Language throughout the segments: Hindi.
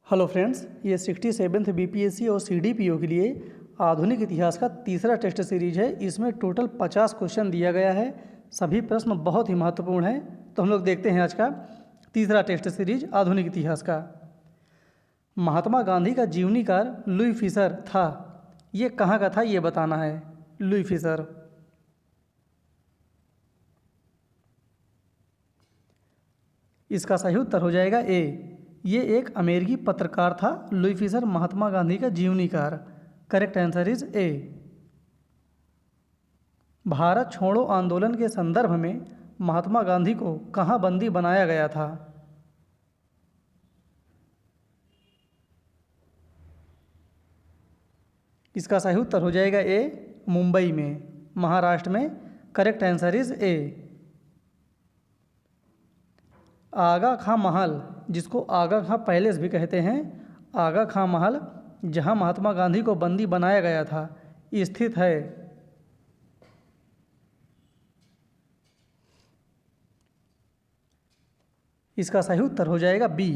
हेलो फ्रेंड्स, ये 67th बीपीएससी और सीडीपीओ के लिए आधुनिक इतिहास का तीसरा टेस्ट सीरीज है। इसमें टोटल 50 क्वेश्चन दिया गया है। सभी प्रश्न बहुत ही महत्वपूर्ण हैं। तो हम लोग देखते हैं आज का तीसरा टेस्ट सीरीज आधुनिक इतिहास का। महात्मा गांधी का जीवनीकार लुई फिशर था। ये कहाँ का था ये बताना है। लुई फिशर इसका सही उत्तर हो जाएगा ए। ये एक अमेरिकी पत्रकार था। लुई फिशर महात्मा गांधी का जीवनीकार। Correct answer is A. Bharat छोड़ो आंदोलन के संदर्भ में महात्मा गांधी को कहाँ बंदी बनाया गया था? इसका सही उत्तर हो जाएगा ए, मुंबई में, महाराष्ट्र में। Correct answer is A. Aga Khan Mahal, जिसको आगा खां पैलेस भी कहते हैं, आगा खां महल जहां महात्मा गांधी को बंदी बनाया गया था, स्थित है। इसका सही उत्तर हो जाएगा बी।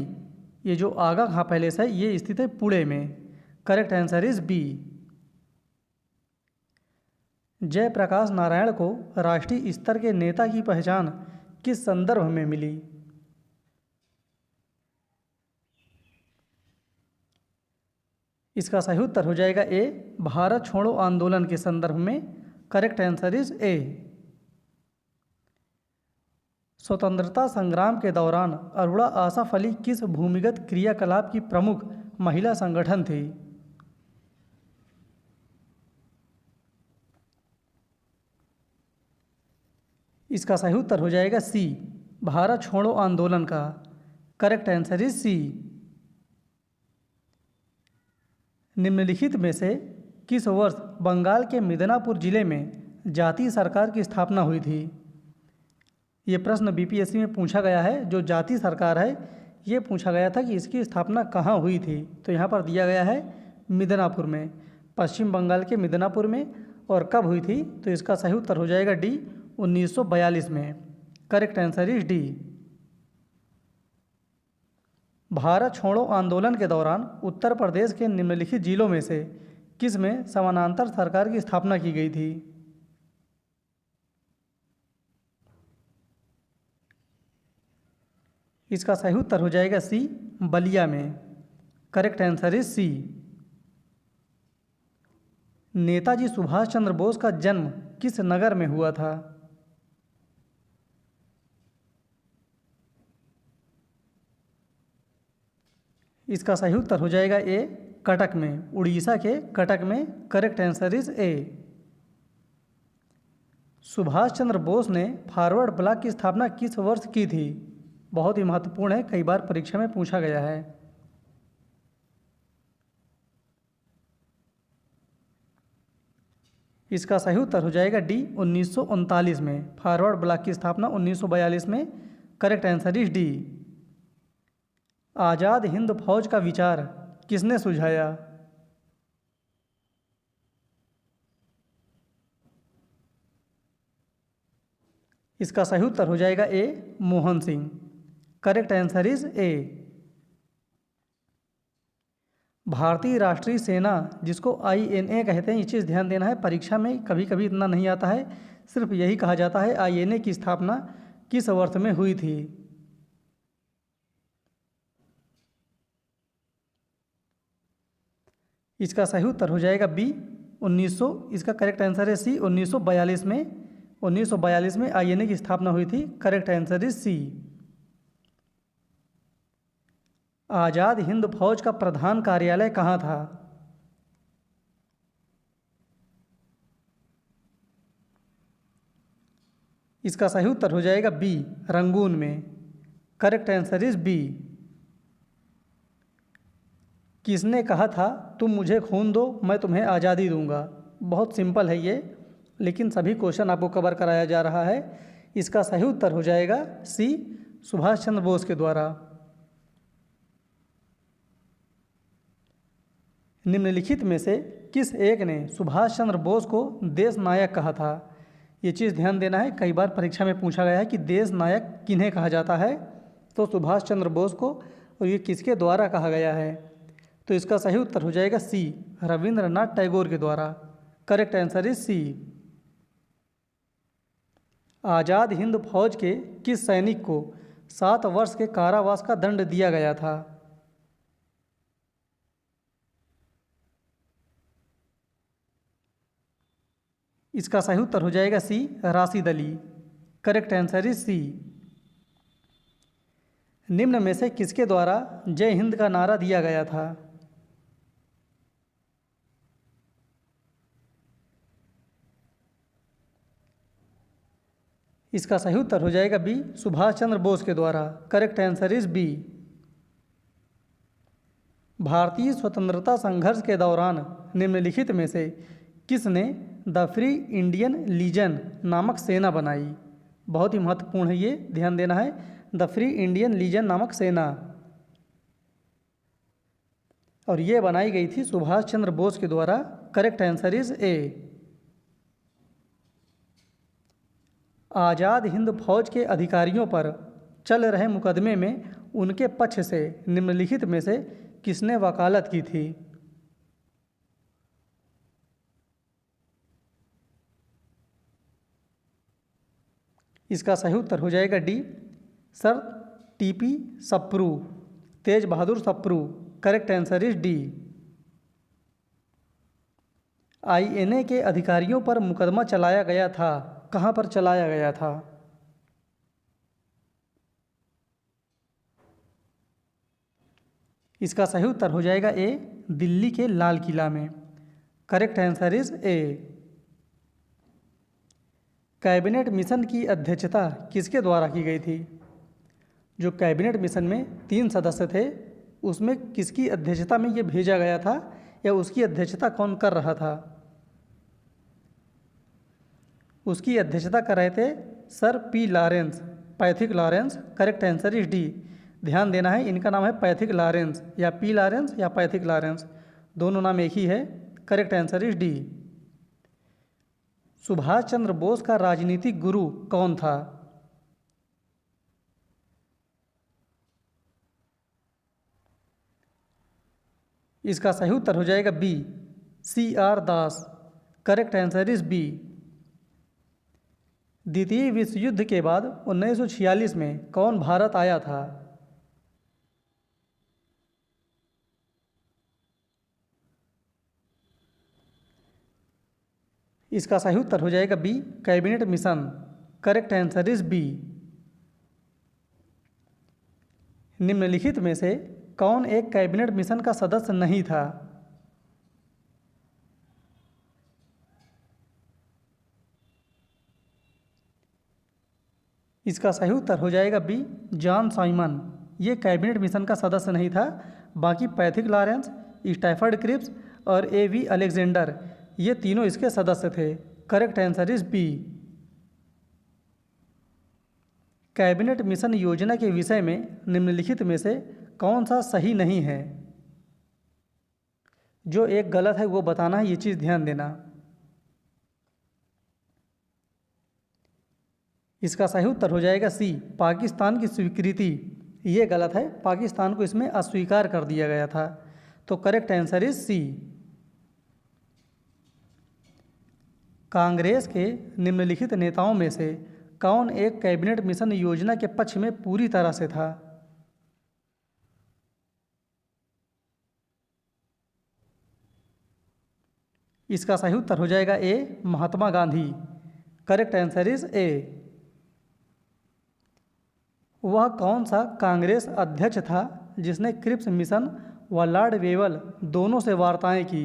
ये जो आगा खां पैलेस है ये स्थित है पुणे में। Correct answer is B. Jayaprakash Narayan को राष्ट्रीय स्तर के नेता की पहचान किस संदर्भ में मिली? इसका सही उत्तर हो जाएगा ए, भारत छोड़ो आंदोलन के संदर्भ में। करेक्ट आंसर इज ए। स्वतंत्रता संग्राम के दौरान अरुणा आसफ अली किस भूमिगत क्रियाकलाप की प्रमुख महिला संगठन थी? इसका सही उत्तर हो जाएगा सी, भारत छोड़ो आंदोलन का। Correct answer is C. निम्नलिखित में से किस वर्ष बंगाल के मिदनापुर जिले में जातीय सरकार की स्थापना हुई थी? ये प्रश्न बीपीएससी में पूछा गया है। जो जातीय सरकार है ये पूछा गया था कि इसकी स्थापना कहाँ हुई थी। तो यहाँ पर दिया गया है मिदनापुर में, पश्चिम बंगाल के मिदनापुर में। और कब हुई थी? तो इसका सही उत्तर हो जाएगा डी, 1942 में। Correct answer is D. Bharat छोड़ो आंदोलन के दौरान उत्तर प्रदेश के निम्नलिखित जिलों में से किस में समानांतर सरकार की स्थापना की गई थी? इसका सही उत्तर हो जाएगा सी, बलिया में। Correct answer is C. Netaji Subhash Chandra Bose का जन्म किस नगर में हुआ था? इसका सही उत्तर हो जाएगा ए, कटक में, उड़ीसा के कटक में। Correct answer is A. Subhash Chandra Bose ने फॉरवर्ड ब्लॉक की स्थापना किस वर्ष की थी? बहुत ही महत्वपूर्ण है, कई बार परीक्षा में पूछा गया है। इसका सही उत्तर हो जाएगा डी, 1939 में। फॉरवर्ड ब्लॉक की स्थापना 1942 में। Correct answer is D. Azad Hind Fauj का विचार किसने सुझाया? इसका सही उत्तर हो जाएगा A, Mohan Singh. Correct answer is A. भारतीय राष्ट्रीय सेना, जिसको आईएनए कहते हैं, ये चीज़ ध्यान देना है, परीक्षा में कभी कभी इतना नहीं आता है। सिर्फ यही कहा जाता है आईएनए की स्थापना किस वर्ष में हुई थी? इसका सही उत्तर हो जाएगा बी, 1900। इसका करेक्ट आंसर है सी, 1942 में। 1942 में आईएनए की स्थापना हुई थी। Correct answer is C. Azad Hind Fauj का प्रधान कार्यालय कहाँ था? इसका सही उत्तर हो जाएगा बी, रंगून में। Correct answer is B. किसने कहा था तुम मुझे खून दो मैं तुम्हें आज़ादी दूंगा? बहुत सिंपल है ये, लेकिन सभी क्वेश्चन आपको कवर कराया जा रहा है। इसका सही उत्तर हो जाएगा सी, सुभाष चंद्र बोस के द्वारा। निम्नलिखित में से किस एक ने सुभाष चंद्र बोस को देश नायक कहा था? ये चीज़ ध्यान देना है, कई बार परीक्षा में पूछा गया है कि देश नायक किन्हें कहा जाता है। तो सुभाष चंद्र बोस को और ये किसके द्वारा कहा गया है? तो इसका सही उत्तर हो जाएगा सी, रविंद्रनाथ टैगोर के द्वारा। Correct answer is C. Azad Hind Fauj के किस सैनिक को 7 वर्ष के कारावास का दंड दिया गया था? इसका सही उत्तर हो जाएगा C, Rashid Ali. Correct answer is C. निम्न में से किसके द्वारा जय हिंद का नारा दिया गया था? इसका सही उत्तर हो जाएगा बी, सुभाष चंद्र बोस के द्वारा। Correct answer is B. भारतीय स्वतंत्रता संघर्ष के दौरान निम्नलिखित में से किसने द फ्री इंडियन लीजन नामक सेना बनाई? बहुत ही महत्वपूर्ण है, ये ध्यान देना है। द फ्री इंडियन लीजन नामक सेना, और ये बनाई गई थी सुभाष चंद्र बोस के द्वारा। Correct answer is A. Azad Hind Fauj के अधिकारियों पर चल रहे मुकदमे में उनके पक्ष से निम्नलिखित में से किसने वकालत की थी? इसका सही उत्तर हो जाएगा D, sir TP Sapru, Tej Bahadur Sapru. Correct answer is D. INA के अधिकारियों पर मुकदमा चलाया गया था, कहाँ पर चलाया गया था? इसका सही उत्तर हो जाएगा ए, दिल्ली के लाल किला में। Correct answer is A. Cabinet mission की अध्यक्षता किसके द्वारा की गई थी? जो कैबिनेट मिशन में 3 सदस्य थे, उसमें किसकी अध्यक्षता में ये भेजा गया था, या उसकी अध्यक्षता कौन कर रहा था? उसकी अध्यक्षता कर रहे थे sir P Lawrence, Pethick Lawrence. Correct answer is D. ध्यान देना है, इनका नाम है पैथिक लॉरेंस, या पी लॉरेंस या पैथिक लॉरेंस, दोनों नाम एक ही है। Correct answer is D. Subhash Chandra Bose का राजनीतिक गुरु कौन था? इसका सही उत्तर हो जाएगा B, CR Das. Correct answer is B. द्वितीय विश्व युद्ध के बाद 1946 में कौन भारत आया था? इसका सही उत्तर हो जाएगा B, cabinet mission. Correct answer is B. निम्नलिखित में से कौन एक कैबिनेट मिशन का सदस्य नहीं था? इसका सही उत्तर हो जाएगा बी, जॉन साइमन। ये कैबिनेट मिशन का सदस्य नहीं था। बाकी पैथिक लॉरेंस, स्टैफर्ड क्रिप्स और AV अलेक्जेंडर, ये तीनों इसके सदस्य थे। Correct answer is B. Cabinet mission योजना के विषय में निम्नलिखित में से कौन सा सही नहीं है? जो एक गलत है वो बताना है, ये चीज़ ध्यान देना। इसका सही उत्तर हो जाएगा सी, पाकिस्तान की स्वीकृति। ये गलत है, पाकिस्तान को इसमें अस्वीकार कर दिया गया था। तो correct answer is C. Congress के निम्नलिखित नेताओं में से कौन एक कैबिनेट मिशन योजना के पक्ष में पूरी तरह से था? इसका सही उत्तर हो जाएगा A, Mahatma Gandhi. Correct answer is A. वह कौन सा कांग्रेस अध्यक्ष था जिसने क्रिप्स मिशन व लॉर्ड वेवल दोनों से वार्ताएं की?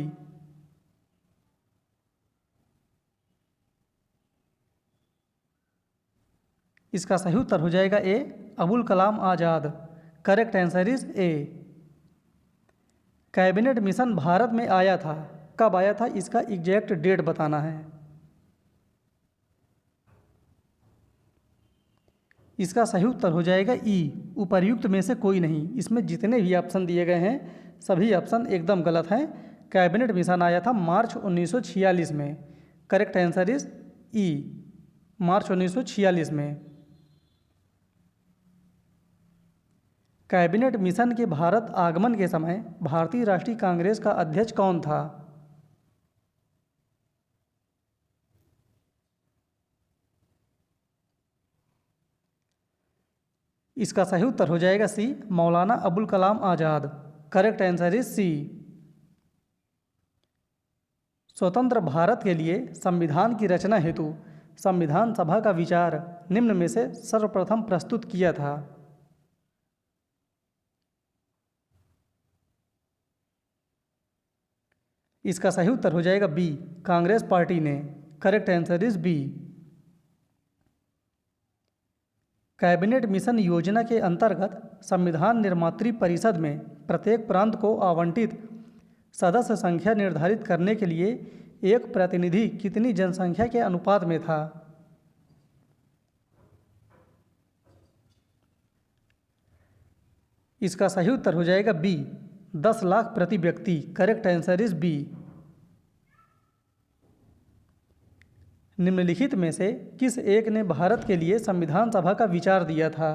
इसका सही उत्तर हो जाएगा A, Abul Kalam Azad. Correct answer is A. Cabinet mission Bharat में आया था, कब आया था? इसका एग्जैक्ट डेट बताना है। इसका सही उत्तर हो जाएगा ई, उपर्युक्त में से कोई नहीं। इसमें जितने भी ऑप्शन दिए गए हैं सभी ऑप्शन एकदम गलत हैं। कैबिनेट मिशन आया था मार्च 1946 में। करेक्ट आंसर इज ई, मार्च 1946 में। कैबिनेट मिशन के भारत आगमन के समय भारतीय राष्ट्रीय कांग्रेस का अध्यक्ष कौन था? इसका सही उत्तर हो जाएगा C, Maulana Abul Kalam Azad. Correct answer is C. स्वतंत्र भारत के लिए संविधान की रचना हेतु संविधान सभा का विचार निम्न में से सर्वप्रथम प्रस्तुत किया था? इसका सही उत्तर हो जाएगा बी, कांग्रेस पार्टी ने। Correct answer is B. Cabinet mission योजना के अंतर्गत संविधान निर्मात्री परिषद में प्रत्येक प्रांत को आवंटित सदस्य संख्या निर्धारित करने के लिए एक प्रतिनिधि कितनी जनसंख्या के अनुपात में था? इसका सही उत्तर हो जाएगा बी, 10 लाख प्रति व्यक्ति। Correct answer is B. निम्नलिखित में से किस एक ने भारत के लिए संविधान सभा का विचार दिया था?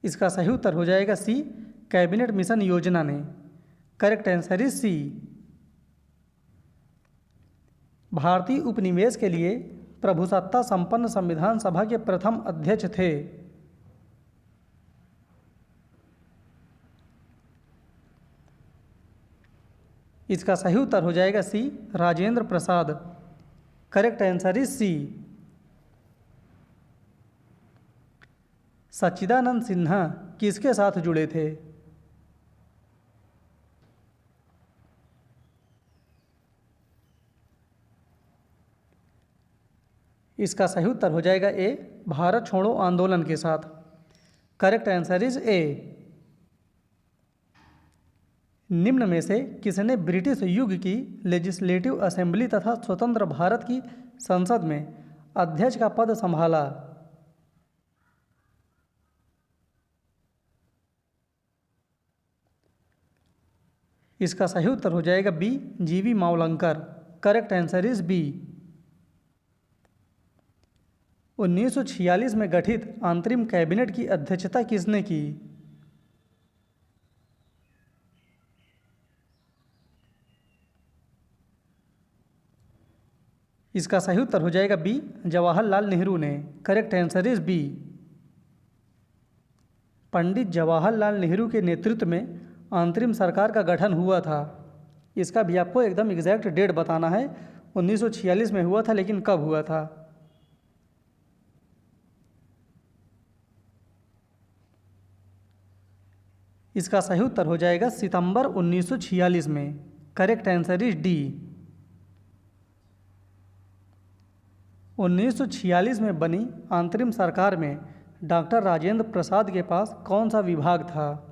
इसका सही उत्तर हो जाएगा सी, कैबिनेट मिशन योजना ने। Correct answer is C. भारतीय उपनिवेश के लिए प्रभुसत्ता संपन्न संविधान सभा के प्रथम अध्यक्ष थे? इसका सही उत्तर हो जाएगा C, Rajendra Prasad. Correct answer is C. Sachchidananda Sinha किसके साथ जुड़े थे? इसका सही उत्तर हो जाएगा ए, भारत छोड़ो आंदोलन के साथ। करेक्ट आंसर इज ए। निम्न में से किसने ब्रिटिश युग की लेजिस्लेटिव असेंबली तथा स्वतंत्र भारत की संसद में अध्यक्ष का पद संभाला? इसका सही उत्तर हो जाएगा B, G V Mavalankar. Correct answer is B. 1946 में गठित अंतरिम कैबिनेट की अध्यक्षता किसने की? इसका सही उत्तर हो जाएगा बी, जवाहरलाल नेहरू ने। Correct answer is B. Pandit Jawaharlal Nehru के नेतृत्व में अंतरिम सरकार का गठन हुआ था। इसका भी आपको एकदम एग्जैक्ट डेट बताना है। 1946 में हुआ था, लेकिन कब हुआ था? इसका सही उत्तर हो जाएगा सितंबर 1946 में। Correct answer is D. 1946 में बनी अंतरिम सरकार में डॉक्टर राजेंद्र प्रसाद के पास कौन सा विभाग था?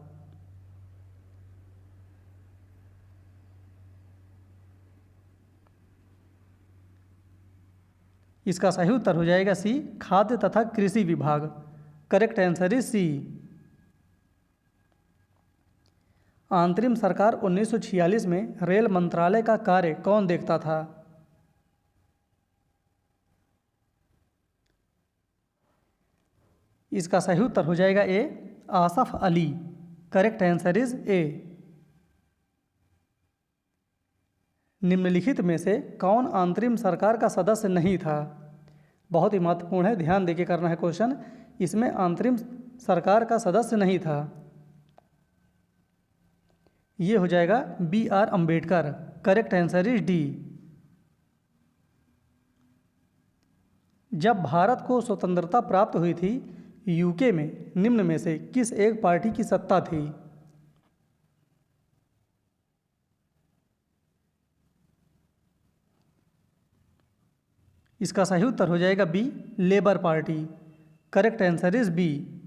इसका सही उत्तर हो जाएगा सी, खाद्य तथा कृषि विभाग। Correct answer is C. अंतरिम सरकार 1946 में रेल मंत्रालय का कार्य कौन देखता था? इसका सही उत्तर हो जाएगा A, Asaf Ali. Correct answer is A. निम्नलिखित में से कौन अंतरिम सरकार का सदस्य नहीं था? बहुत ही महत्वपूर्ण है, ध्यान देके करना है क्वेश्चन। इसमें अंतरिम सरकार का सदस्य नहीं था। ये हो जाएगा B R Ambedkar. Correct answer is D. जब भारत को स्वतंत्रता प्राप्त हुई थी, यूके में निम्न में से किस एक पार्टी की सत्ता थी? इसका सही उत्तर हो जाएगा B, labour party. Correct answer is B.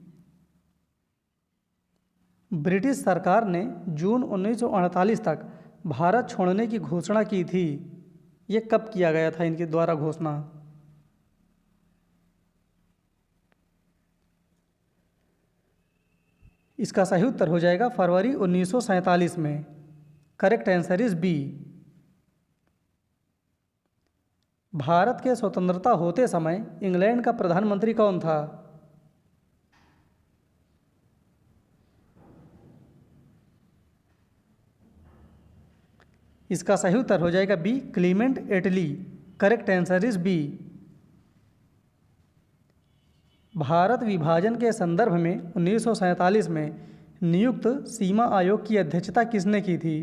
British सरकार ने जून 1948 तक भारत छोड़ने की घोषणा की थी। ये कब किया गया था इनके द्वारा घोषणा? इसका सही उत्तर हो जाएगा फरवरी 1947 में। Correct answer is B. Bharat के स्वतंत्रता होते समय इंग्लैंड का प्रधानमंत्री कौन था? इसका सही उत्तर हो जाएगा B, Clement Attlee. Correct answer is B. Bharat विभाजन के संदर्भ में 1947 में नियुक्त सीमा आयोग की अध्यक्षता किसने की थी?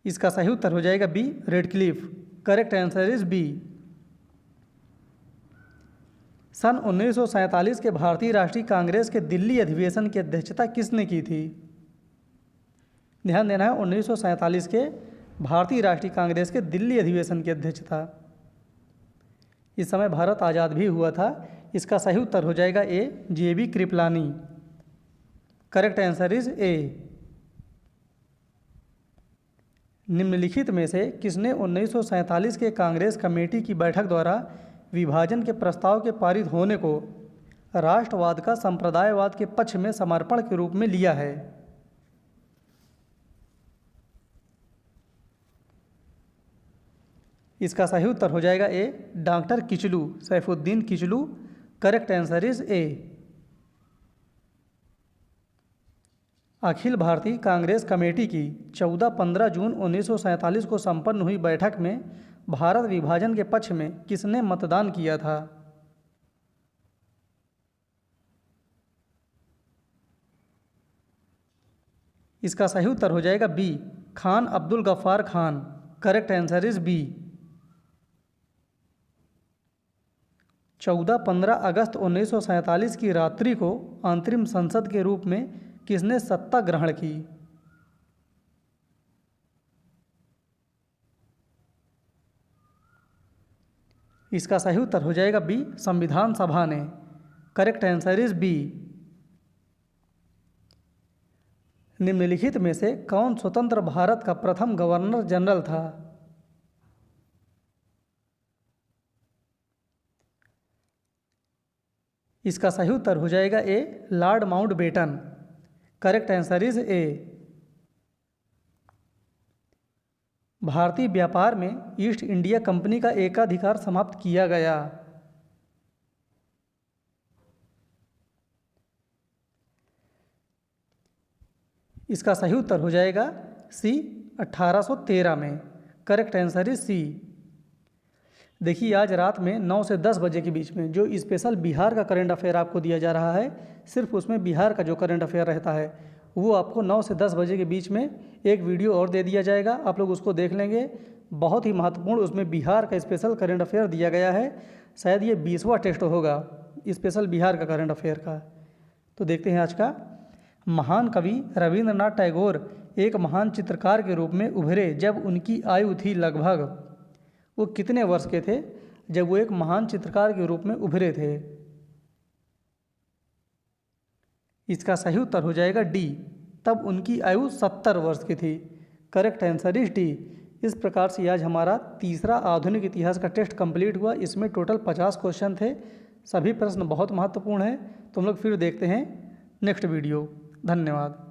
इसका सही उत्तर हो जाएगा B, Radcliffe. Correct answer is B. सन 1947 के भारतीय राष्ट्रीय कांग्रेस के दिल्ली अधिवेशन की अध्यक्षता किसने की थी? ध्यान देना है, 1947 के भारतीय राष्ट्रीय कांग्रेस के दिल्ली अधिवेशन की अध्यक्षता। इस समय भारत आज़ाद भी हुआ था। इसका सही उत्तर हो जाएगा A, J B Kripalani. Correct answer is A. निम्नलिखित में से किसने 1947 के कांग्रेस कमेटी की बैठक द्वारा विभाजन के प्रस्ताव के पारित होने को राष्ट्रवाद का संप्रदायवाद के पक्ष में समर्पण के रूप में लिया है? इसका सही उत्तर हो जाएगा A, doctor Kitchlew, Saifuddin Kitchlew. Correct answer is A. अखिल भारतीय कांग्रेस कमेटी की 14-15 जून 1947 को संपन्न हुई बैठक में भारत विभाजन के पक्ष में किसने मतदान किया था? इसका सही उत्तर हो जाएगा B, Khan Abdul Ghaffar Khan. Correct answer is B. 14-15 अगस्त 1947 की रात्रि को अंतरिम संसद के रूप में किसने सत्ता ग्रहण की? इसका सही उत्तर हो जाएगा बी, संविधान सभा ने। Correct answer is B. निम्नलिखित में से कौन स्वतंत्र भारत का प्रथम गवर्नर जनरल था? इसका सही उत्तर हो जाएगा A, lord Mountbatten. Correct answer is A. भारतीय व्यापार में ईस्ट इंडिया कंपनी का एकाधिकार समाप्त किया गया। इसका सही उत्तर हो जाएगा सी, 1813 में। Correct answer is C. देखिए, आज रात में 9 से 10 बजे के बीच में जो स्पेशल बिहार का करंट अफेयर आपको दिया जा रहा है, सिर्फ उसमें बिहार का जो करंट अफेयर रहता है वो आपको 9 से 10 बजे के बीच में एक वीडियो और दे दिया जाएगा। आप लोग उसको देख लेंगे। बहुत ही महत्वपूर्ण उसमें बिहार का स्पेशल करंट अफेयर दिया गया है। शायद ये 20वां टेस्ट होगा स्पेशल बिहार का करंट अफेयर का। तो देखते हैं आज का। महान कवि रविंद्रनाथ टैगोर एक महान चित्रकार के रूप में उभरे जब उनकी आयु थी लगभग, वो कितने वर्ष के थे जब वो एक महान चित्रकार के रूप में उभरे थे? इसका सही उत्तर हो जाएगा डी, तब उनकी आयु 70 वर्ष की थी। Correct answer is D. इस प्रकार से आज हमारा तीसरा आधुनिक इतिहास का टेस्ट कंप्लीट हुआ। इसमें टोटल 50 क्वेश्चन थे। सभी प्रश्न बहुत महत्वपूर्ण हैं। तो हम लोग फिर देखते हैं नेक्स्ट वीडियो। धन्यवाद।